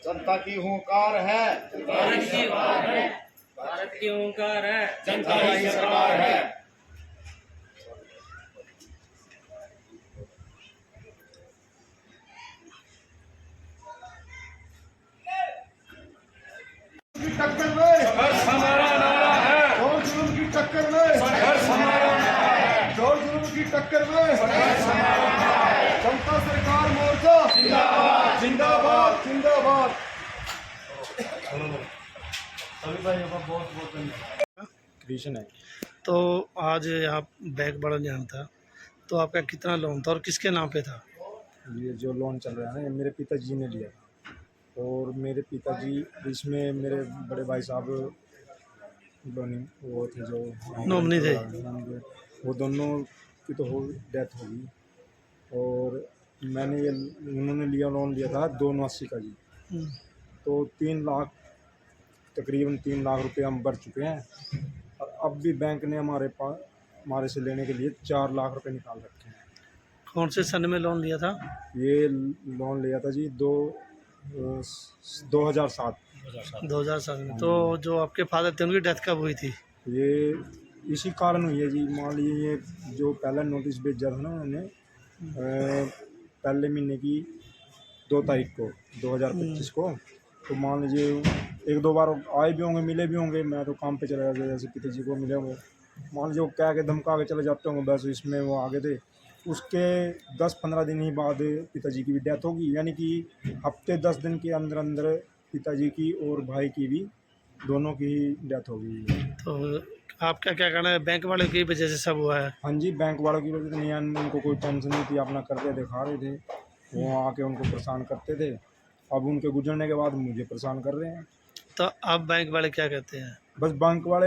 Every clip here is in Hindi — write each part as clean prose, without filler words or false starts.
जनता की हुंकार है, भारत की ओंकार है, जनता की सरकार है। टक्कर में संघर्ष हमारा नारा है, जोर जुल्म की टक्कर में संघर्ष हमारा नारा है, जोर जुल्म की टक्कर में संघर्ष हमारा नारा है। जनता सरकार मोर्चा जिंदाबाद जिंदाबाद। जिंदाबाद। कृष्ण है। तो आज यहाँ बैंक बड़ा जाना था, तो आपका कितना लोन था और किसके नाम पे था? ये जो लोन चल रहा है ना, ये मेरे पिताजी ने लिया था और मेरे पिताजी इसमें मेरे बड़े भाई साहब लोनिंग वो थे जो नॉमिनी थे। वो दोनों की तो हो डेथ हो गई और मैंने ये उन्होंने लोन लिया था 2,89 का जी। तो 3 लाख तकरीबन 3 लाख रुपए हम भर चुके हैं और अब भी बैंक ने हमारे से लेने के लिए 4 लाख रुपए निकाल रखे हैं। कौन से सन में लोन लिया था? ये लोन लिया था जी 2007। 2007 में। तो जो आपके फादर थे उनकी डेथ कब हुई थी? ये इसी कारण हुई है जी। मान लीजिए ये जो पहला नोटिस भेजा था ना उन्होंने पहले महीने की 2 तारीख को 2025 को, तो मान लीजिए 1-2 बार आए भी होंगे, मिले भी होंगे। मैं तो काम पे चला गया, जैसे पिताजी को मिले होंगे, मान लीजिए वो कह के धमका के चले जाते होंगे, बस इसमें वो आगे थे। उसके 10-15 दिन ही बाद पिताजी की भी डेथ होगी, यानी कि हफ्ते 10 दिन के अंदर अंदर पिताजी की और भाई की भी दोनों की ही डेथ हो गई। तो आपका क्या कहना है, बैंक वाले की वजह से सब हुआ है? हाँ जी, बैंक वालों की वजह से नहीं, उनको कोई टेंशन नहीं थी, अपना करते दिखा रहे थे, वो आके उनको परेशान करते थे। अब उनके गुजरने के बाद मुझे परेशान कर रहे हैं। तो अब बैंक वाले क्या कहते हैं? बस बैंक वाले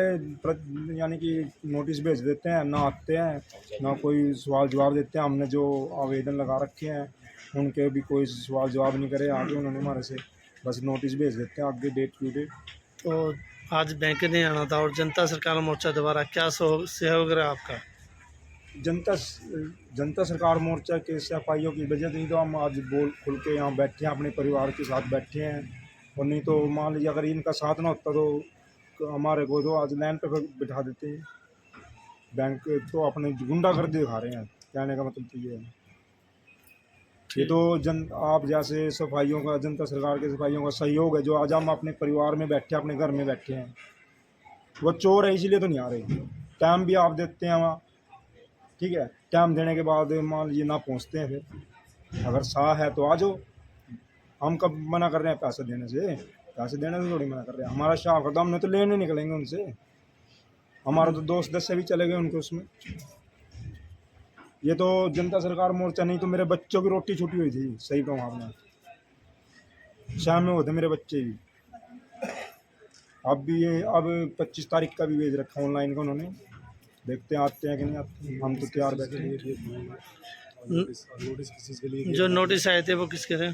यानी कि नोटिस भेज देते हैं, ना आते हैं ना कोई सवाल जवाब देते हैं। हमने जो आवेदन लगा रखे हैं उनके भी कोई सवाल जवाब नहीं करे आगे उन्होंने हमारे से, बस नोटिस भेज देते हैं आगे डेट टू डेट। तो आज बैंक नहीं आना था और जनता सरकार मोर्चा द्वारा क्या सहयोग रहा आपका? जनता सरकार मोर्चा के सिपाहियों की वजह से ही तो हम आज बोल खुल के यहाँ बैठे हैं, अपने परिवार के साथ बैठे हैं। और नहीं तो मान लीजिए अगर इनका साथ ना होता तो हमारे को तो आज लाइन पे बिठा देते हैं। बैंक तो अपने गुंडागर्दी दिखा रहे हैं, कहने का मतलब तो ये है। ये तो आप जैसे सफाइयों का, जनता सरकार के सिपाहियों का सहयोग है जो आज हम अपने परिवार में बैठे, अपने घर में बैठे हैं। वो चोर है इसीलिए तो नहीं आ रहे। टाइम भी आप देते हैं वहाँ, ठीक है, टाइम देने के बाद मान लीजिए ना पहुँचते हैं। फिर अगर साह है तो आ जाओ। हम कब मना कर रहे हैं पैसे देने से? पैसे देने से थोड़ी मना कर रहे हैं। हमारा शाह का तो हमने तो लेने निकलेंगे उनसे। हमारा तो दोस्त 10 से भी चले गए उनके उसमें। ये तो जनता सरकार मोर्चा नहीं तो मेरे बच्चों की रोटी छूटी हुई थी, सही कहूँ आपने। शाम में होते मेरे बच्चे भी। अब भी ये अब 25 तारीख का भी भेज रखा ऑनलाइन का उन्होंने, देखते हैं आते हैं कि नहीं आते। हम तो तैयार बैठे हैं। जो नोटिस आए थे वो किसके थे?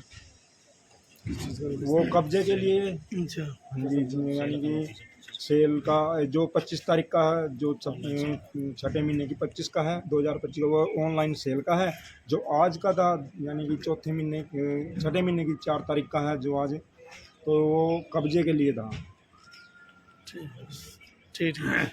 वो कब्जे के लिए। अच्छा। हाँ जी, यानी कि सेल का जो 25 तारीख का है, जो 6ठे महीने की 25 का है 2025 का, वो ऑनलाइन सेल का है। जो आज का था यानी कि 6ठे महीने की 4 तारीख का है जो आज, तो वो कब्जे के लिए था। ठीक है।